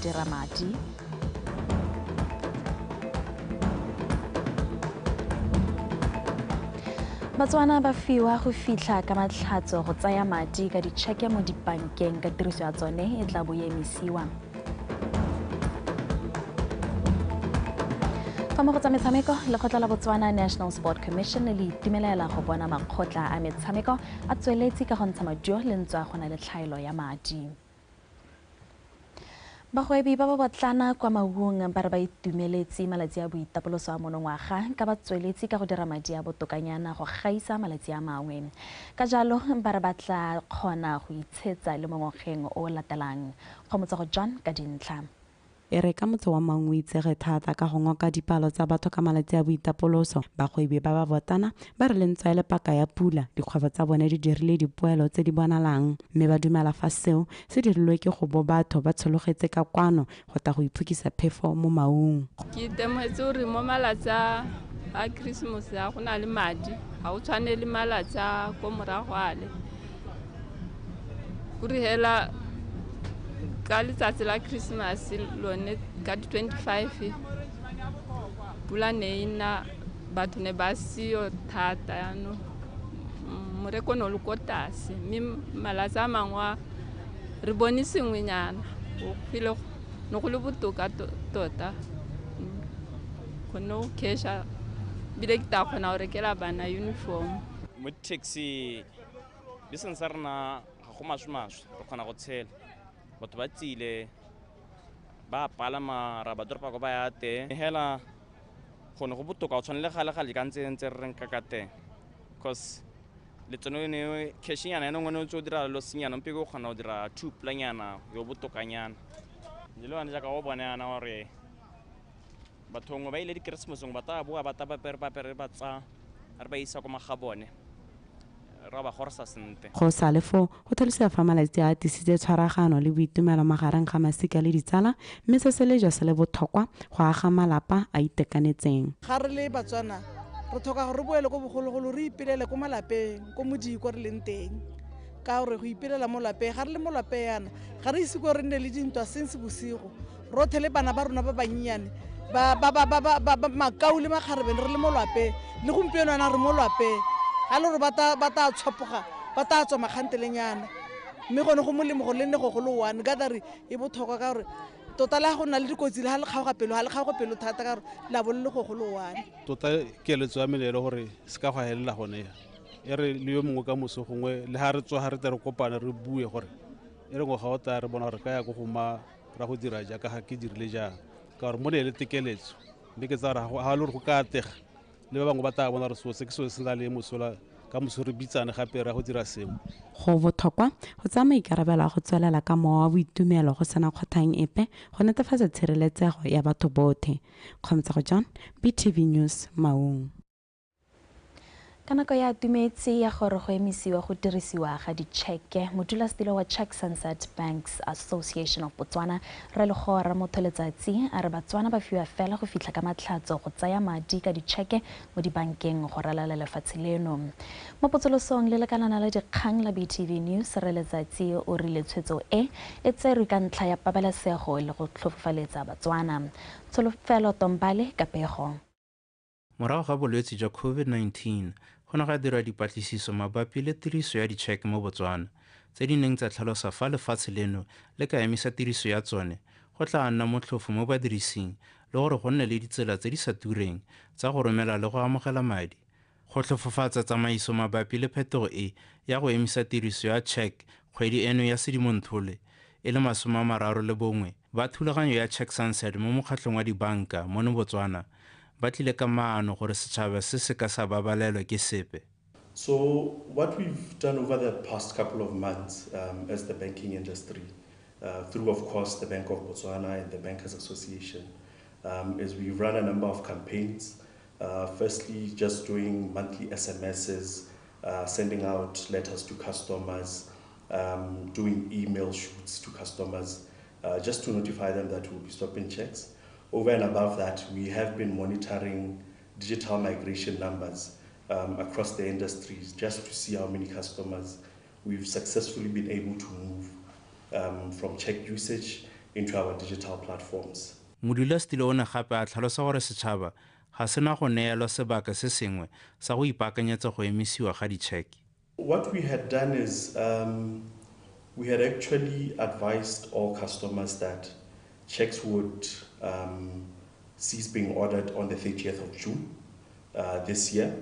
dira madi. Batswana ba fiwa go fitlha ka matlhatso go tsaya madi ka ditšheke mo dibankeng ka tiriso ya tsone e tla bo e emisiwa. Fa mo go tsa metshameko, Lekgotla la Botswana National Sport Commission le itumelela go bona makgotla a metshameko a tsweletse ka go ntsha maduo le ntse go na le tlhaelo ya madi. Bagwebi ba ba botlana kwa Maung ba re ba itumeletse malatsi a boitapoloso a monongwaga ka ba tsweletse ka go dira madi a botokanyana go gaisa malatsi a mangwe. Ka jalo ba re ba tla kgona go itshetsa le mo ngwageng o latelang. Kgomotsogo John ka dintlha. E re ka motse wa Maung o itsege thata ka go ngoka dipalo tsa batho ka malatsi a boitapoloso. Bagwebi ba ba botana ba re lentswe le paka ya pula dikgwebo tsa bone di dirile dipoelo tse di bonalang, mme ba dumela fa seo se dirilwe ke go bo batho ba tshologetse ka kwano go ta go iphukisa phefo mo Maung. Ke itemogetse gore mo malatsi a Christmas a go na le madi ga o tshwane le malatsi a ko morago ale gore hela ka letsatsi la Christmas lone ka 25 pula ne ina batho ne ba sio thata yano moreko no le ko tlase mme malatsi a mangwe re bone sengwenyana go file no go le botoka tota go no kesha bile ke ta kgona go rekela bana uniform. Mo taxi biseng sa rena ga go mashumashu re kgona go tshela batho ba tsile ba palama ra ba dropa go ba ya te hela gone go botoka o tshwanele gale ka ntse re renka ka teng because le tsone ne cashinyana eno ngone o tso dira lo senyana mpe go kgona go dira two planyana yo botokanyana dilo ane jaaka go bona yana gore batho ngwe ba ile di Christmas ngwe ba boa ba pere ba tsa re ba isa go magabone ra ba gorsa sente. Go sa le fo go tlhalosa fa malatsi a tisitse tshwaragano le boitumelo magareng ga masika le ditsala, mme se le jo se le botlhokwa go aga malapa a itekanetseng. Ga re le Batswana re thoka gore re boele go bogologolo re ipelele ko malapeng ko modiko re leng teng ka gore go ipelela mo lapeng ga re le mo lapeng yana ga re ise go re nne le dintwa sense bosigo rothe le bana ba rona ba bannyane ba makau le makgarebe re le mo lapeng le gompieno yana re mo lapeng ga le gore ba ta tshwapoga ba ta tswa makgantelenyana mme gone go molemo go le nne go le one ka re e botlhokwa ka gore tota le go na le dikotsi le ga le kgaoga pelo thata ka gore la bo le go le one. Tota keletso ya melelo gore se ka go helela gone e re le yo mongwe ka moso gongwe le ga re tswa ga re tere kopane re bue gore e re go ga o ta re bona gore ka ya go goma ra go dira jaaka ga ke dirile jang ka gore mo le tekeletso mme ke tsa gore ga le gore go ka atega le ba bangwe ba ta bona re se ke se na le mosola ka moso re bitsane gape ra go dira sengwe. Go botlhokwa go tsaya maikarabelo a go tswelela ka mowa wa boitumelo go sena kgothang epe go netefatsa tshireletsego ya batho botlhe. Kgomotsogo John, BTV News, Maung. Ka nako ya tumetse ya gore go emisiwa go dirisiwa ga ditšheke, modulasetilo wa Checks and Set Banks Association of Botswana re le gore mo letsatsi a re Batswana ba fiwa fela go fitlha ka matlhatso go tsaya madi ka ditšheke mo dibankeng go ralala lefatshe leno. Mo potsolosong le lekalana la dikgang la BTV News re letsatsi o rile tshwetso e tserwe ka ntlha ya pabalesego le go tlhofofaletsa Batswana. Tsholofelo Tombale ka pego. Morago ga bolwetse jwa COVID-19 go ne ga dirwa dipatlisiso mabapi le tiriso ya ditšheke mo Botswana tse di neng tsa tlhalosa fa lefatshe leno le ka emisa tiriso ya tsone go tla nna motlhofo mo badirising le gore go nne le ditsela tse di sa tureng tsa go romela le go amogela madi. Go tlhofofatsa tsamaiso mabapi le phetogo e ya go emisa tiriso ya tšheke kgwedi eno ya Sedimonthole e le 31 ba thulaganyo ya Checks and Set mo mokgatlhong wa dibanka mo Botswana ba tlile ka maano gore setšhaba se se ka sa babalelwa ke sepe. So what we've done over the past couple of months as the banking industry, through of course the Bank of Botswana and the Bankers Association, is we run a number of campaigns. Firstly, just doing monthly SMSs, sending out letters to customers, doing email shoots to customers, just to notify them that we'll be stopping checks. Over and above that, we have been monitoring digital migration numbers across the industries just to see how many customers we've successfully been able to move from check usage into our digital platforms. Modulasetilo o ne gape a tlhalosa gore setšhaba ga se na go neelwa sebaka se sengwe sa go ipaakanyetsa go emisiwa ga ditšheke. What we had done is we had actually advised all customers that checks would cease being ordered on the 30th of June this year.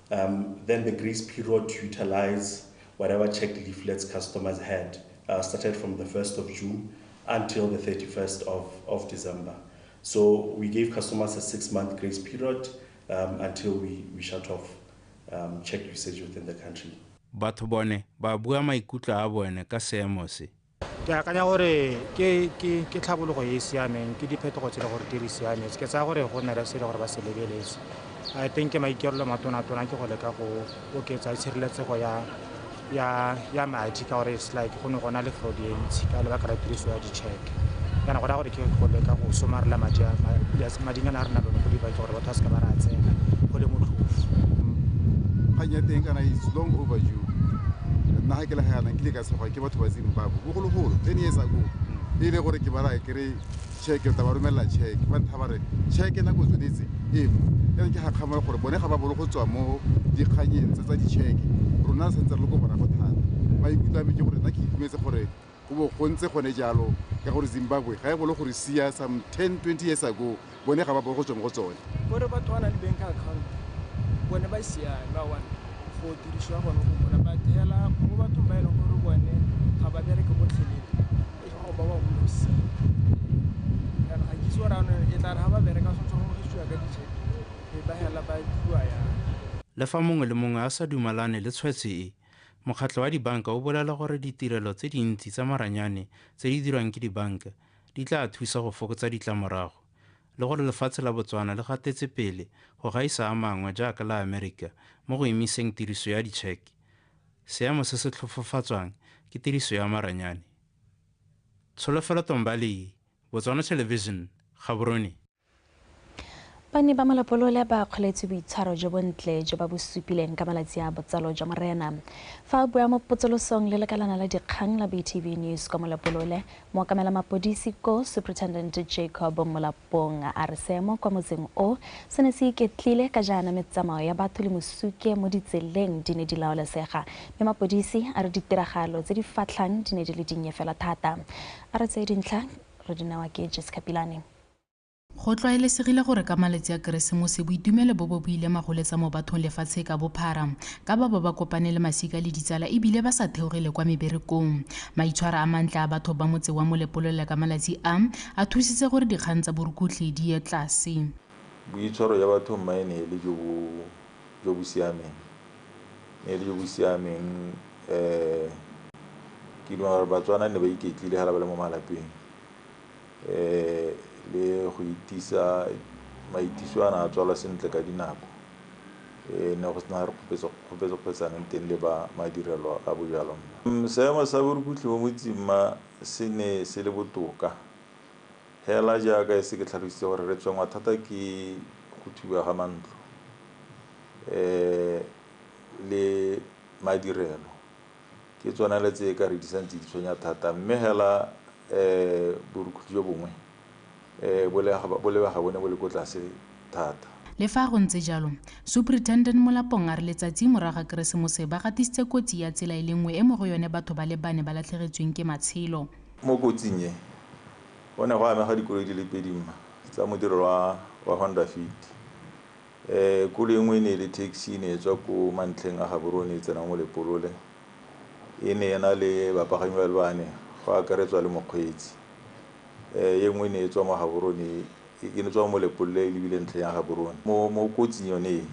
Then the grace period to utilize whatever check leaflets customers had started from the 1st of June until the 31st of December. So we gave customers a 6-month grace period until we shut off check usage within the country. Batho bone ba bua maikutlo a bone ka seemo se. Ke akanya gore ke tlhabologo e e siameng ke diphetogo tse le gore di re siametse ke tsaya gore go nna le se le gore ba se lebeletse. I think maikerelo matona-tona ke go leka go oketsa tshireletsego ya madi ka gore it's like go ne go na le fraud e ntsi ka lebaka la tiriso ya di-check. Kana go ra gore ke go leka go somarela madinyana a re na lone go diba ke gore batho ba se ka ba ra tsena go le motlhofu. Kganya kana is long overdue. Nna ga ke le gana ke le ka segwa ke batho ba Zimbabwe bogologolo 10 years ago e le gore ke bara ke re check ta ba romela check ba ntha ba re check na go tsodetse e ke ga kgama gore bone ga ba bolo go tswa mo dikganyeng tsa di-check rona se ntse le go bona go thata ba ikutlwa me ke gore nna ke itumetse gore go ntse gone jalo ka gore Zimbabwe ga e bolo gore sia some 10-20 years ago bone ga ba bolo go tswa mo go tsone gore batho bana le bank account bone ba sia ba wana go dirisiwa gone go bona ba tela mo batho ba ile gore bone ga ba bereke go tlhelete e go ba ba mo si kana ga ke tsora ne e tla ha ba bereka so go tswa ka ditšhe e ba hela ba diwa ya Le fa mongwe le mongwe a sa dumalane le tshwetso e, mokgatlho wa dibanka o bolela gore ditirelo tse dintsi tsa maranyane tse di dirwang ke dibanka di tla thusa go fokotsa ditlamorago le gore lefatshe la Botswana le gatetse pele go gaisa a mangwe jaaka la Amerika mo go emiseng tiriso ya ditšheke. Seemo se se tlhofofatswang ke tiriso ya maranyane. Tsholofelo Tombali, Botswana Television, Gaborone. Bane ba malapolole ba kgoletse boitshwaro jo bontle jo ba bo supileng ka malatsi a botsalo jwa morena. Fa bua mo potsolosong le lekalana la dikgang la BTV News kwa malapolole, moakamela mapodisi ko Superintendent Jacob Molapong a re seemo kwa motseng o se ne se iketlile ka jaana metsamao ya batho le mosuke mo ditseleng di ne di laolesega. Mme mapodisi a re ditiragalo tse di fatlhang di ne di le dinnye fela thata. A re tse dintlha re di newa ke Jessica Pilane. Go tlwaelesegile gore ka malatsi a Keresemose boitumelo bo buile magoletsa mo bathong lefatshe ka bophara ka ba kopane le masika le ditsala ebile ba sa theogele kwa meberekong. Maitshwaro a mantle a batho ba motse wa Molepolole ka malatsi a thusitse gore dikgang tsa borukutlhi di ye tlase. Boitshwaro ya batho mmaene le jo bo siameng ne le jo bo siameng ke dingwe gore Batswana ne ba iketlile hala ba le mo malapeng le go itisa maitiso a tswala sentle ka dinako ne go sena re kgopetsaneng teng le ba madirelo a bojalo. Seemo sa borukutlhi mo motseng se ne se le botoka hela jaaka se ke tlhalositse gore re tswengwa thata ke go thuba ga mantlo le madirelo ke tsona le tse ka re di santse di tshwenya thata mme hela borukutlhi jo bongwe bo lebega bone bo le ko tlase thata. Le fa go ntse jalo, Superintendent Molapong a re letsatsi moraga Keresemose ba gatisitse kotsi ya tsela e le nngwe e mo go yone batho ba le bane ba latlhegetsweng ke matshelo. Mo kotsing e go ne go amega dikoloi di le pedi tsa modiro wa Honda Fit. Koloi nngwe ne le taxi ne tswa ko mantleng a Gaborone tsena mo Lepolole e ne ena le bapagami ba le bane go akaretswa le mokgweetsi. Ye nngwe ne tswa mo Gaborone e ne tswa mo Lepolole le bile ntle ya Gaborone mo kotsing yone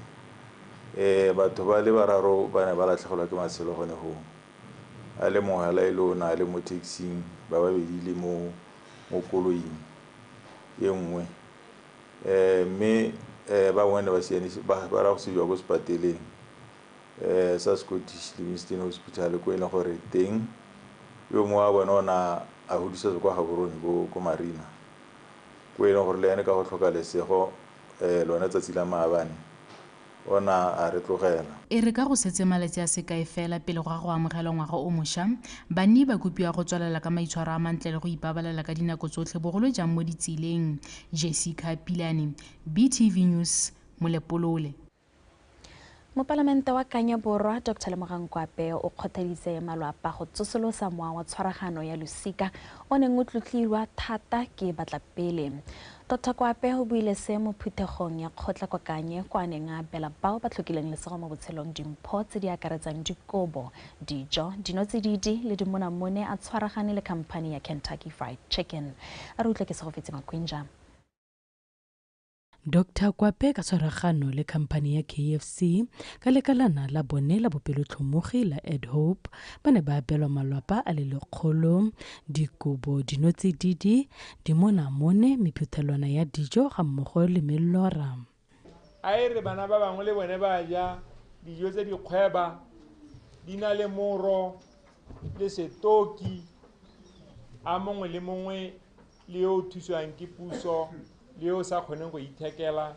batho ba le bararo ba ne ba latlhegelwa ke matshelo gone go a le mongwe la ile o na le mo taxing ba babedi le mo koloing ye nngwe mme ba bone ba siane ba ra go sewa go sepateleng sa Scottish Livingstone Hospital ko ene gore teng yo mo a bona ona a hodisa kwa Gaborone ko Marina ko ene gore le ene ka go tlhoka lesego lona tsatsi la maabane ona a re tlogela. E re ka go setse malatsi a sekae fela pele go go amogela ngwaga o mošwa banni ba kopiwa go tswalela ka maitshwaro a mantle le go ipabalela ka dinako tsotlhe bogolo jang mo ditseleng. Jessica Pilane, BTV News, Molepolole. Mopalamente wa Kanya Borwa Dr. Lemogang Kwape o kgothaditse malwapa go tsosolosa moa wa tshwaragano ya losika o neng o tlotlilwa thata ke batlapele. Dr. Kwape o buile se mo phuthegong ya kgotlakwakanye kwa neng a bela bao ba tlhokileng lesego mo botshelong dimpho tse di akaretsang dikobo, dijo, dinotsididi le dimonamone a tshwaragane le khamphane ya Kentucky Fried Chicken. A re utlwe ke Segofetse Makwinja. Dr. Kwape ka tshwaragano le khamphane ya KFC ka lekalana la bone la bopelotlhomogi la Ed Hope ba ne ba apelwa malwapa a le 100, dikobo, dinotsididi, dimonamone, mephuthelwana ya dijo ga mmogo le mellora. A re bana ba bangwe le bone ba ja dijo tse di kgweba di na le moro le setoki a mongwe le mongwe le yo thuswang ke puso le yo sa kgoneng go ithekela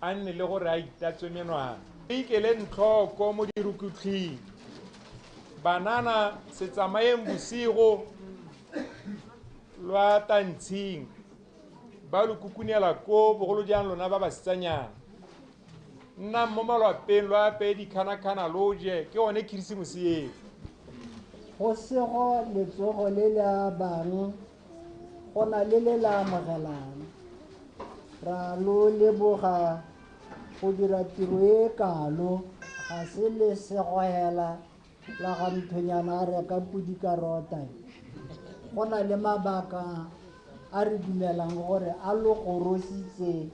a nne le gore a itatswe menwana. Ikele ntlhoko mo dirukutlhing banana se tsamayeng bosigo lwa tantshing ba lo kukunela ko bogolo jang lona ba basetsanyana nna mo malwapeng lwa ape dikhana-khana loje ke one khirisimusi eo go sego letsogo le la bang go na le la amogelana ra lo leboga go dira tiro e kalo ga se le segoela la ga mthonyana a reka pudikarota go na le mabaka a re dumelang gore a lo gorositse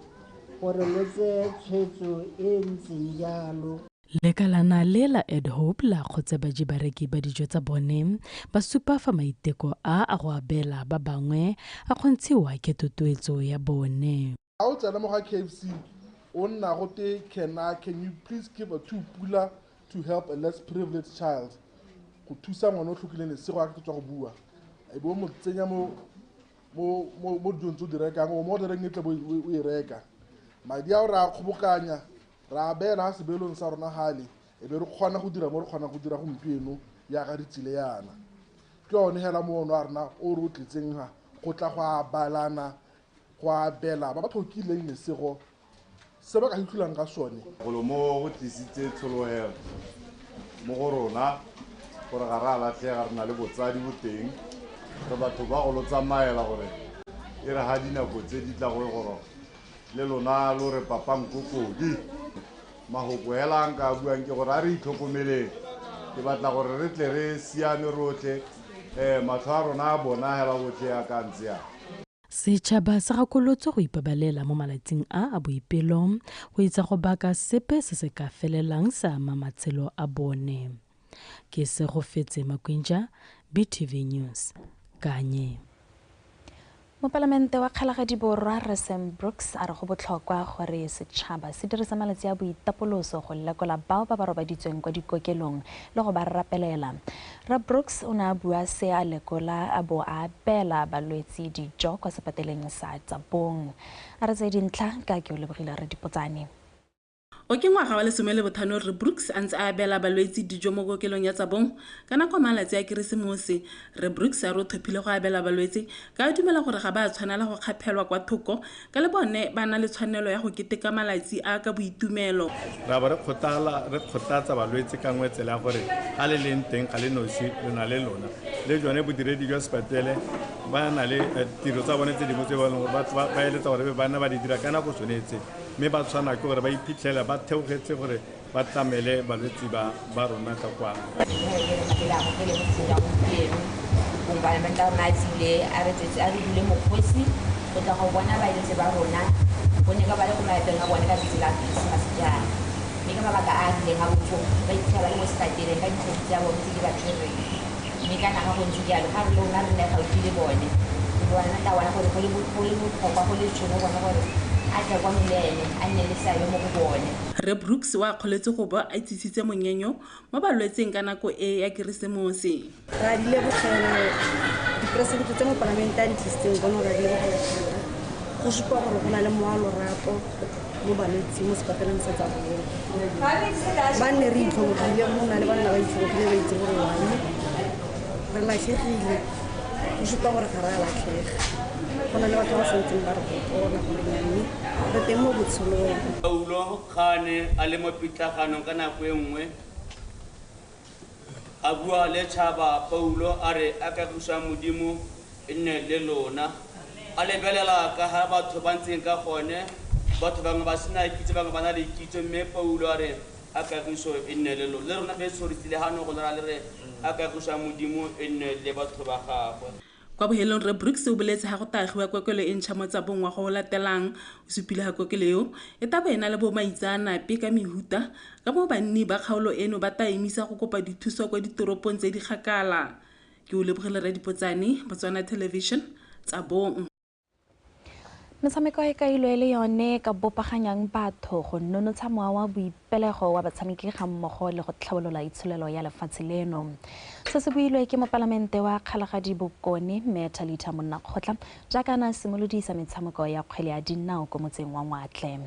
gore le tse tshwetso e ntseng jalo. Lekalana le la Ed Hope la kgotse baji bareki ba dijo tsa bone ba supa fa maiteko a go abela ba bangwe a kgontshiwa ke tutuetso ya bone. A o tsena mo ga KFC o nna go te can you please give a 2 pula to help a less privileged child go thusa ngwana o tlhokileng lesego a ke tswa go bua e bo mo tsenya mo dijong tse o di rekang o mo direng e tle o e reka madi a o ra kgobokanya ra beela sebelong sa rona gale e be re kgona go dira mo re kgona go dira gompieno ya ga ditsile yana ke yone hela moono a rena o re o tletseng ga go tla go a balana go a bela ba ba tlhokileng lesego se ba ka hithulang ka sone golo mo go tlisitse tshologelo mo go rona gore ga re a latlhega re na le botsadi bo teng re batho ba go lo tsamaela gore e re ga dinako tse di tla go goro le lona lo re papankokodi mahoko hela nka buang ke gore a re itlhokomeleng ke batla gore re tle re siame rotlhe matlho a rona a bona hela botlhe a ka ntse yana. Setšhaba se gakolotswe go ipabalela mo malatsing a boipelo go itsa go baka sepe se se ka felelang sa ama matshelo a bone. Ke Segofetse Makwinja, BTV News, Kanye. Mopalamente wa Kgalagadi Borwa Resem Brooks a re go botlhokwa gore setšhaba se dirisa malatsi a boitapoloso go lekola bao ba robaditsweng kwa dikokelong le go ba rapelela. Ra Brooks o ne a bua se a lekola a bo a bela balwetsi dijo kwa sepateleng sa Tsabong. A re tse dintlha ka ke o lebogile re dipotsane. O ke ngwaga wa 15 re Brooks a ntse a bela balwetsi dijo mo kokelong ya Tsabong ka nako malatsi a Keresemose. Re Brooks a re thopile go abela balwetsi ka dumela gore ga ba tshwanela go kgaphelwa kwa thoko ka le bone ba na le tshwanelo ya go keteka malatsi a ka boitumelo. Ra ba re kgothatsa balwetsi ka ngwe tsela gore ga le leng teng ga le nosi le na le lona le jone bodiredi jwa sepatele ba na le tiro tsa bone tse dingwe tse ba eletsa gore bana ba di dira ka nako tshwanetse mme ba tshwana ke gore ba iphitlhela ba theogetse gore ba tlamele balwetsi ba rona ka kwa Re Brooks wa kgoletse go ba a itsisitse monyenyo mo balwetseng ka nako e ya Keresemose. Ra di lebogela dipresidente tsa mo parlamenteng di tlisitseng bona ra di lebogela go supa gore go na le moalo rapo mo balwetseng mo sepetleleng sa tsa bong ba nne re itlhobogile go na le banna ba itlhobogile ba itse gore wang re latlhegile go supa gore ga re a latlhega go na le batho ba santseng ba re gopona gore nyame re teng mo botshelong. Paulo Kgane a le mo pitlaganong ka nako e nngwe a bua le tšhaba. Paulo a re a kagiša modimo e nne le lona a lebelela ka ga batho ba ntseng ka gone batho bangwe ba sena kitso bangwe ba na le kitso mme Paulo a re a kagišo e nne le lona le rona ge tshwaretsile gano go lera le re a kagiša modimo e nne le batho ba gagwe. Kwa bohelong re Brooks o boletse ga go tagiwa kokelo e ntšha mo tsa bong wa go latelang o supile ga kokelo eo e taba ena le bo maitseanape ka mehuta ka mo banni ba kgaolo eno ba ta emisa go kopa dithuso kwa ditoropong tse di kgakala. Ke o lebogile Radipotsane, Botswana Television, tsa bong. Metshameko e kailwe le yone ka bopaganyang batho go nonotsha mowa wa boipelego wa batshameki ga mmogo le go tlhabolola itsholelo ya lefatshe leno. Se se builwe ke mopalamente wa Kgalagadi Bokone Metalita Monnakgotla jaaka na simolodisa metshameko ya kgwele ya dinao ko motseng wa Ngwatle.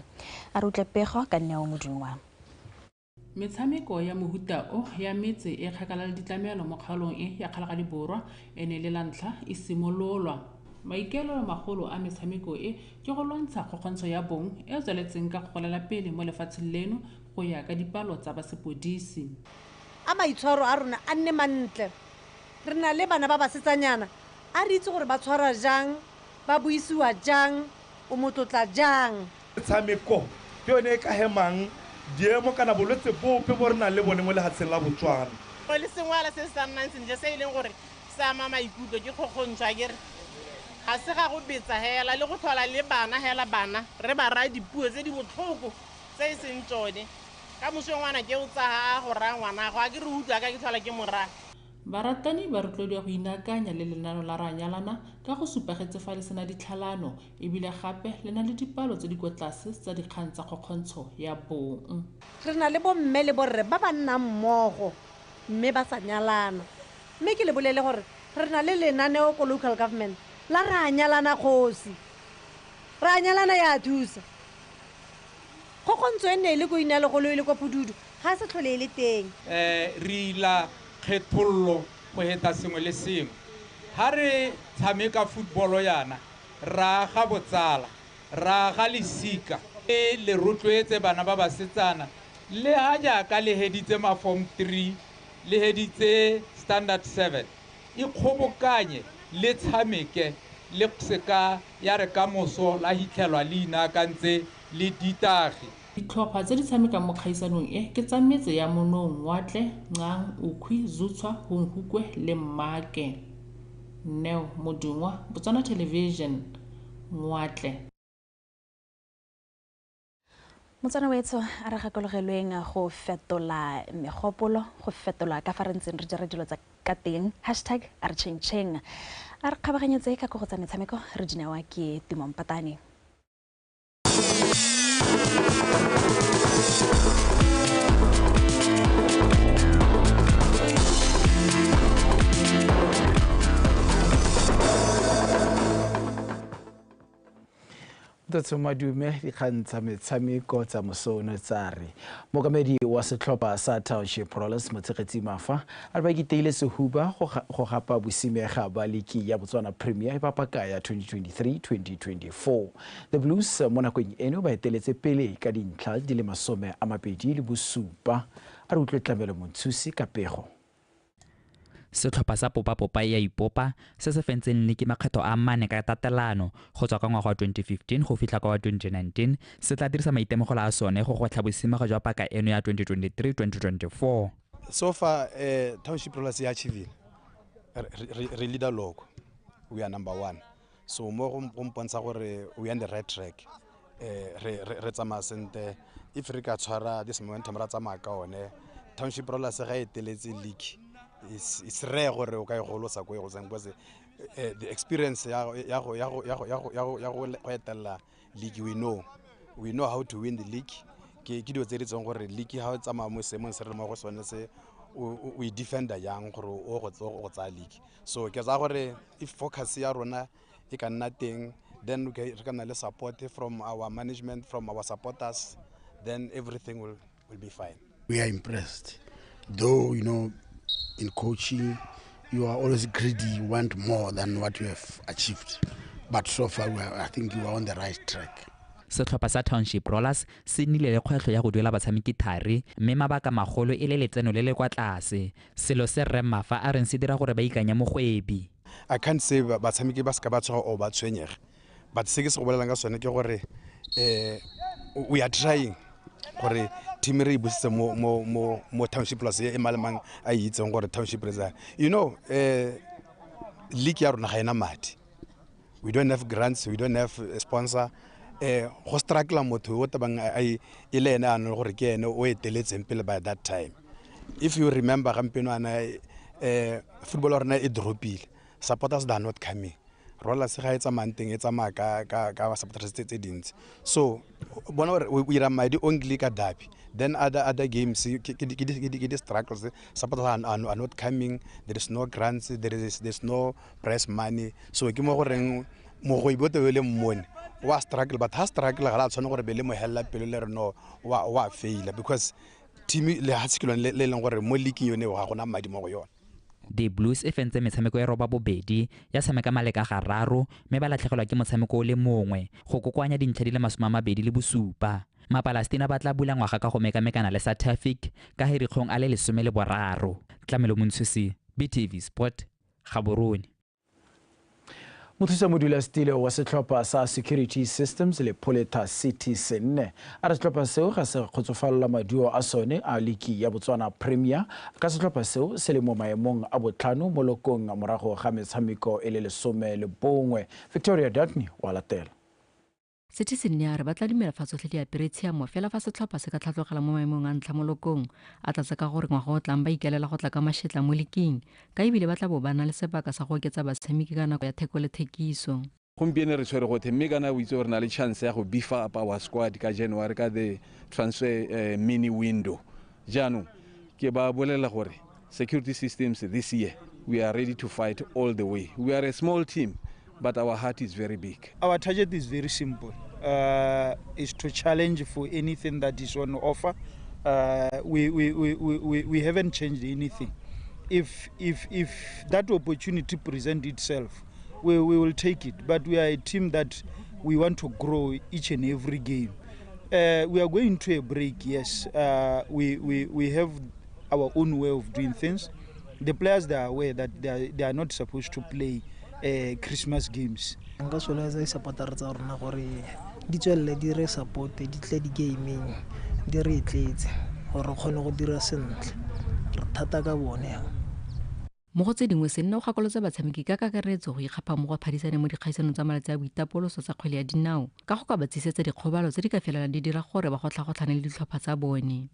A re utlwe pego ka Neo Modungwa. Metshameko ya mohuta o ya metse e kgakala le ditlamelo mo kgaolong e ya Kgalagadi Borwa e ne le lantlha e simololwa. Maikelo magolo a metshameko e ke go lwantsha kgokgontsho ya bong e tsweletseng ka go golela pele mo lefatsheng leno go ya ka dipalo tsa basepodisi. A maitshwaro a rona a nne mantle re na le bana ba basetsanyana a re itse gore ba tshwara jang ba buisiwa jang o motlotla jang. Metshameko ke yone e ka hemang diemo kana bolwetse bope bo re na le bone mo lehatsheng la Botswana. Le sengwala se se sa nnang sentle se e leng gore sa ama maikutlo ke kgokgontšhwa kere ga se ga go betsa hela le go tlhola le bana hela bana re ba raya dipuo tse di botlhoko tse e seng tsone ka moso ngwana ke o tsa go raya ngwanago a ke re utlwa ka ke tlhola ke moraga. Baratani ba rotloediwa go inakanya le lenano la Ranyalana ka go supagetse fa le sena ditlhalano ebile gape le na le dipalo tse di kwa tlase tsa dikgang tsa kgokgontsho ya bong. Re na le bomme le borre ba ba nnang mmogo mme ba sa nyalana mme ke le bolele gore re na le lenaneo ko local government la Ranyalana kgosi Ranyalana ya thusa kgokgontsho e ne le go inale go le kwa Pududu ga se tlhole le teng. Re ila kgethollo go heta sengwe le sengwe ha re tshameka football yana ra ga botsala ra ga lesika e le rotloetse bana ba basetsana le ha jaaka le heditse ma form 3 le heditse standard 7 e kgobokanye le tshameke le seka ya re ka moso la hitlhelwa le inakantse le ditagi. Ditlhopha tse di tshamekang mo kgaisanong e ke tsa metse ya Monong, Ngwatle, Ngang, Ukhwi, Zutswa, Hungukwe le Mmake. Neo Modungwa, Botswana Television, Ngwatle. Motswana wetso a re gakologelweng go fetola megopolo go fetola ka fa re ntseng re dira dilo tsa ka teng #ReChangChang a re kgabaganyetse ka go tsa metshameko re dinewa ke Timompatane. Madume dikgang tsa metshameko tsa mosono tsa re mokamedi wa setlhopha sa Township Rollers Motshegetsi Mafa a re ba iketeile sehuba go gapa bosimega ba liki ya Botswana Premier ba paka ya 2023-2024. The Blues mo nakong eno ba eteletse pele ka dintlha di le 27 a re utlwe Tlamelo Monthusi ka pego. Setlhopha sa Popa ya ipopa se se fentseng le ke makgetho a mane ka tatelano go tswa ka ngwaga wa 2015 go fitlha ka wa 2019 se tla dirisa maitemogelo a sone go gwetlha bosimego jwa paka eno ya 2023-2024. So far Township Rollers ya achievile re leader logo we are number 1 so mo go mpontsha gore we are on the right track re tsamaya sente if re ka tshwara this momentum ra tsamaya ka one Township Rollers ga eteletse league it's rare gore o ka igolosa go go tsang because the experience ya go etela league we know how to win the league ke dio tse di tsong gore league ha o tsamaya mo semong se re mo go sone se we defender yang gore o go tsa league so ke tsa gore if focus ya rona e ka nna teng then we can support from our management, from our supporters, then everything will be fine. We are impressed. Though, in coaching, you are always greedy, you want more than what you have achieved. But so far, I think you are on the right track. Setlhopha sa Township Rollers se nnile le kgwetlho ya go duela batshameki thari mme mabaka magolo e le letseno le le kwa tlase. Selo se Rre Mafa a reng se dira gore ba ikanya mogwebi. I can't say batshameki ba ska ba tshwara o ba tshwenyege, but se ke se go bolelang ka sone ke gore we are trying gore team re busitse mo Township Plus e malemang a itseng gore Township Plus league ya rona ga ena madi. We don't have grants, we don't have a sponsor. Go struggle motho o tabang e le ena ano gore ke ene o eteletseng pele by that time. If you remember gampeno ana football rona e dropile, supporters are not coming. Rollers ga etsa manteng etsa maka ka supporters tse dintsi. So bona we are madi only ka derby. Then other games ke struggles, supporters are not coming, there is no grants, there's no prize money. So ke mo goreng mo go ibote le mmone wa struggle, but ha struggle ga la tshwana gore be le mo hella pelo le re no wa fail because team le ha tsikilwane le leng gore mo league yone ga gona madi mo go yona. The Blues e fentse metshameko ya roba bobedi ya tshameka maleka ga raro mme ba latlhegelwa ke motshameko o le mongwe go kokoanya dintlha di le 27. Mapalastina ba tla bula ngwaga ka go mekamekana le sa Traffic ka herikgong a le 13. Tlamelo Montshusi, BTV Sport, Gaborone. Mothusa modulasetilo wa setlhopha sa Security Systems le Polita City Senne a re setlhopha seo ga se kgotsofalla maduo a sone a liki ya Botswana Premier ka setlhopha seo se le mo maemong a botlhano mo lokong morago ga metshameko e le 11. Victoria Dutney wa latela. Citizen ya re batla dimela fa tsotlhe di apere tshiamo fela fa setlhopha se ka tlhatlogela mo maemong a ntlha mo lokong a tlatsa ka gore ngwaga o tlang ba ikelela go tla ka mašetla mo leking ka ebile ba tla bo bana le sebaka sa go oketsa batshameki ka nako ya theko le thekiso. Gompieno re tshwere gothe mme kana o itse gore na le chance ya go beef up our squad ka January ka the transfer mini window. Jaanong ke ba bolela gore Security Systems this year we are ready to fight all the way. We are a small team, but our heart is very big. Our target is very simple. Is to challenge for anything that is on offer. We haven't changed anything. If that opportunity presents itself, we will take it. But we are a team that we want to grow each and every game. We are going to a break, yes. We have our own way of doing things. The players, they are aware that they are not supposed to play Christmas games. Nka sola za supporter tsa rona gore di tswelle di re support di tle di gaming di re tletse gore khone go dira sentle re thata ka bone. Mo go tse dingwe se nna o gakolotsa batshameki ka kakaretso go ikgapa mo go phadisane mo dikgaisanong tsa malatsi a boitapoloso tsa kgwele ya dinao ka go ka ba tsisetsa dikgobalo tse di ka felelang di dira gore ba gotlhagotlhane le ditlhopha tsa bone.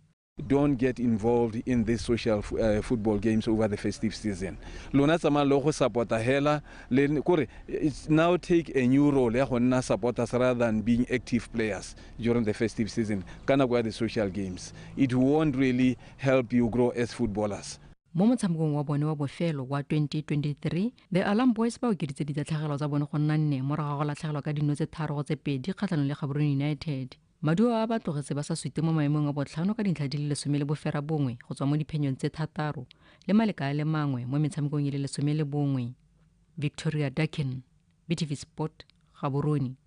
Don't get involved in these social football games over the festive season. Lona tsama lo go supporta hela le kore it's now take a new role ya go nna supporters rather than being active players during the festive season kana go the social games. It won't really help you grow as footballers. Mo motshamekong wa bone wa bofelo wa 2023 the Alarm Boys ba okeditse ditlhatlhagelo tsa bone go nna 4 morago go latlhegelwa ka dino tse 3 go tse 2 kgatlhanong le Gaborone United. Maduo a ba tlogetse ba sa suite mo maemong a botlhano ka dintlha di le 11 go tswa mo diphenyong tse 3 le maleka a le mangwe mo metshamekong e le 11. Victoria Dutney, BTV Sport, Gaborone.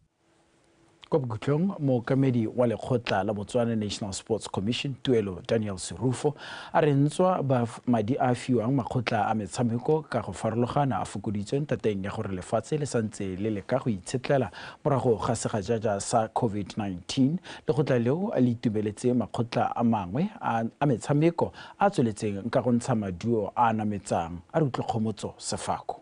Kwa bokhutlong mookamedi wa lekgotla la Botswana National Sports Commission Tuelo Daniel Serufo a re ntswa ba madi a fiwang makgotla a metshameko ka go farologana a fokoditsweng tateng ya gore lefatshe le santse le le ka go itshetlela morago ga segajaja sa COVID-19. Lekgotla leo a le itumeletse makgotla a mangwe a metshameko a tsweletseng ka go ntsha maduo a nametsang a re utlwe Kgomotso Sefako.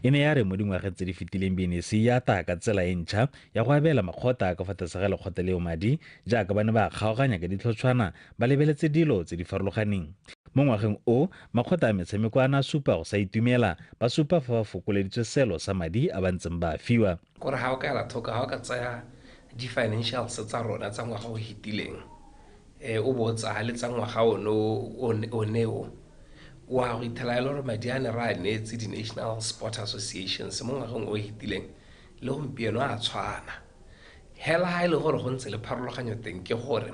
Ene ya re mo dingwageng tse di fetileng BNC ya ta ka tsela e ntšha ya go abela makgotla ka fa tlase ga lekgotla leo madi jaaka ba ne ba kgaoganya ka ditlhotshwana ba lebeletse dilo tse di farologaneng. Mo ngwageng o makgotla a metshameko a na supa go sa itumela ba supa fa ba fokoleditswe selo sa madi a ba ntseng ba fiwa. Gore ga o ka ela thoka ga o ka tsaya di-financials tsa rona tsa ngwaga o hitileng o botsa le tsa ngwaga oneo wa go ithela le gore madi a ne ra neetse di-National Sport Associations mo ngwageng o hitileng le gompieno a tshwana hela ha ile gore go ntse le pharologanyo teng ke gore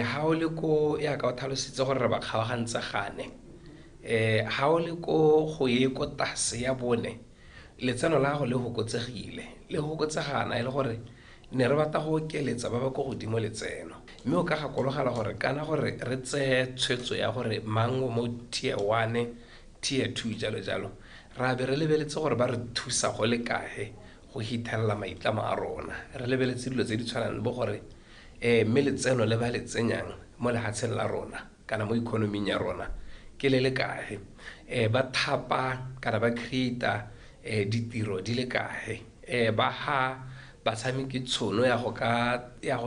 ha o le ko ya ka o tlhalositse gore re ba kgaogantse gane ha o le ko go ye ko tase ya bone letseno la go le hokotsegana e le gore ne re batla go okeletsa ba ba go godimo letseno mme o ka gakologela gore kana gore re tse tshwetso ya gore mango mo tier 1 tier 2 jalo jalo ra be re lebeletse gore ba re thusa go le kae go hitella maitlamo a rona re lebeletse dilo tse di tshwanang bo gore mme letseno le ba le tsenyang mo lehatsheng la rona kana mo economy ya rona ke le kae ba thapa kana ba creator ditiro di le kae ba ha ba tshameke tshono ya go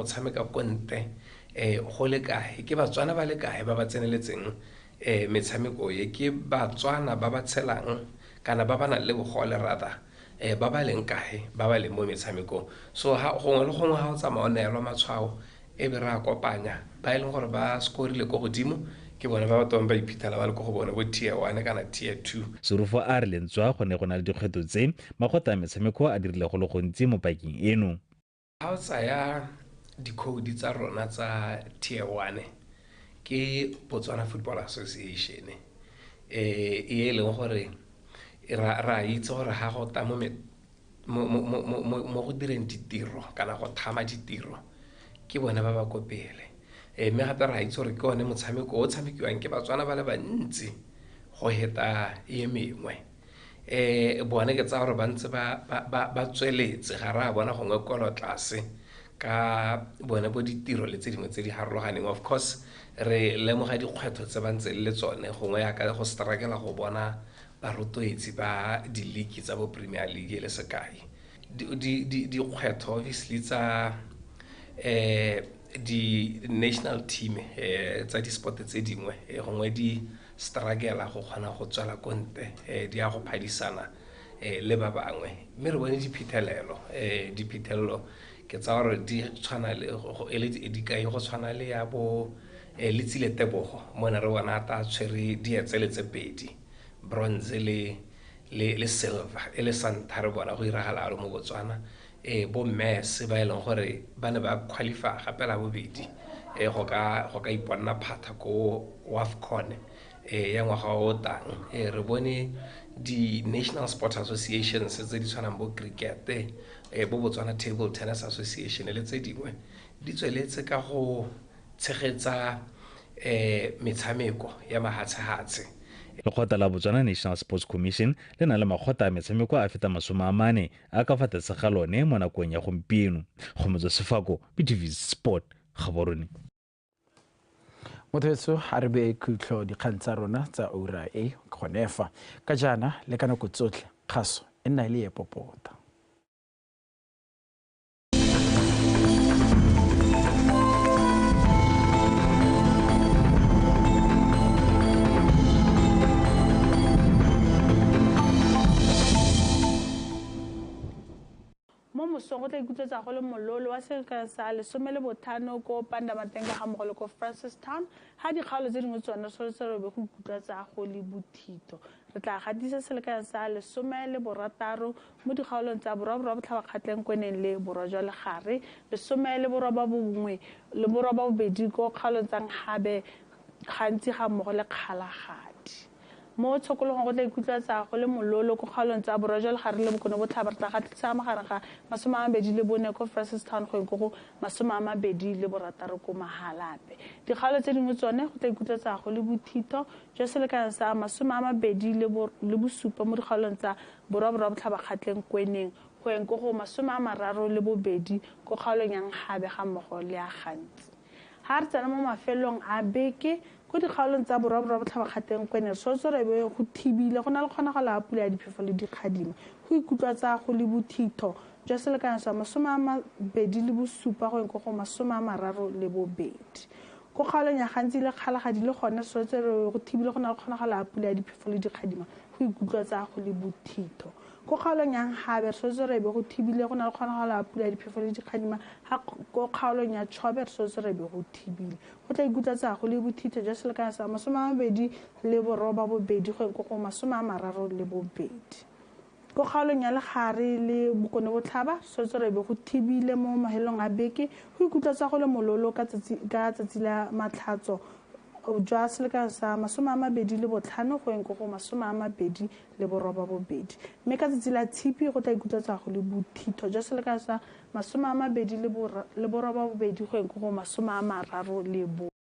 tshameka konte go le kae ke batswana ba le kae ba ba tseneletseng metshameko ye ke batswana ba ba tshelang kana ba ba nang le bogole rata ba ba leng kae ba ba leng mo metshamekong so gongwe le gongwe ga o tsamaya o neelwa matshwao e be re a kopanya ba e leng gore ba scorile ko godimo ke bona ba batong ba iphithela ba le go bona bo tier 1 kana tier 2 Sorofo a re lentswa go ne go na le dikgwetlho tse magota a metshameko a dirile go le gontsi mo pakeng eno ha o tsaya di-code tsa rona tsa tier 1 ke Botswana Football Association e leng gore ra itse gore ha go ta mo go direng ditiro kana go thama ditiro ke bona ba ba kopele mme gape ra itse gore ke one motshameko o tshamekiwang ke batswana ba le bantsi go heta ye mengwe bone ke tsa gore ba ntse ba tsweletse ga ra bona gongwe kolo tlase ka bone bo ditiro le tse dingwe tse di harologaneng of course re lemoga dikgwetlho tse ba ntse le tsone gongwe ya ka go struggle go bona barotoetsi ba di-league tsa bo Premier League le sekai dikgwetlho obviously tsa di-national team tsa di-sport tse dingwe gongwe di struggle go kgona go tswela konte di a go phadisana le ba bangwe mme re bone diphitlhelelo ke tsa gore di tshwana le dikai go tshwana le ya bo Letsile Tebogo mona re bona ta tshwere dietsele tse pedi bronze le silver e le santa re bona go iragala mo Botswana bo Messi ba e leng gore ba ne ba qualify gape la bobedi go ka iponna phata ko AFCON ya ngwaga o tang re bone di-national sport associations tse di tshwanang bo cricket bo Botswana Table Tennis Association le tse dingwe di tsweletse ka go tshegetsa metshameko ya mahatshehatse lekgotla la Botswana National Sports Commission le na le makgotla a metshameko a feta 40 a ka fa tlase ga lone mo nakong ya gompieno go motso sefako BTV Sport Gaborone mothetso a re be khutlo dikgang tsa rona tsa ura e khonefa ka jana le ka nako tsotlhe kgaso e nna ile e popota mo mosong go tla ikutlwetsa go le mololo wa selekano sa 15 ko Pandamatenga ga mmogo le ko Francistown ga dikgaolo tse dingwe tsone soloselo be go ikutlwetsa go le bothito re tla gatisa selekano sa 16 mo dikgaolong tsa borwa botlhabakgatleng kweneng le borwa jwa legare 11 le borwa bobedi ko kgaolong tsa Nghabe gantsi ga mmogo le Kgalagadi mo tshokologong go tla ikutlwetsa go le mololo go kgaolong tsa borwa jwa legare le bokone botlhaba re tla gatisa magareng ga 24 ko Francistown go go 26 ko Mahalape dikgaolo tse dingwe tsone go tla ikutlwetsa go le bothito jwa selekano sa 27 le bosupa mo dikgaolong tsa borwa botlhabakgatleng kweneng go go 32 ko kgaolong ya Nghabe ga mmogo le ya gantsi ha re tsena mo mafelong a beke go dikgaolong tsa borwa botlhabakgatleng kwene re be go thibile go na le kgonagalo ya pula ya diphefo le dikgadimo go ikutlwatsa go le bothito jwa selekano sa 27 go go 32 go kgaolong ya gantsi le Kgalagadi le gone re go thibile go na le kgonagalo ya pula ya diphefo le dikgadimo go ikutlwatsa go le bothito go kgaolong ya Nghabe re be go thibile go na le kgonagalo ya pula ya diphefo le dikgadima ga go kgaolong ya Chobe re be go thibile go tla ikutlwatsa go le bothito jwa selekano sa 28 go go 32 ko kgaolong ya legare le bokone botlhaba setse re be go thibile mo mahelong a beke go ikutlwa tsa go le mololo ka tsatsi la matlhatso jwa selekano sa 25 go eng go 28 mme ka tsatsi la tshipi go tla ikutlwa tsa go le bothitho jwa selekano sa 28 go eng go 34.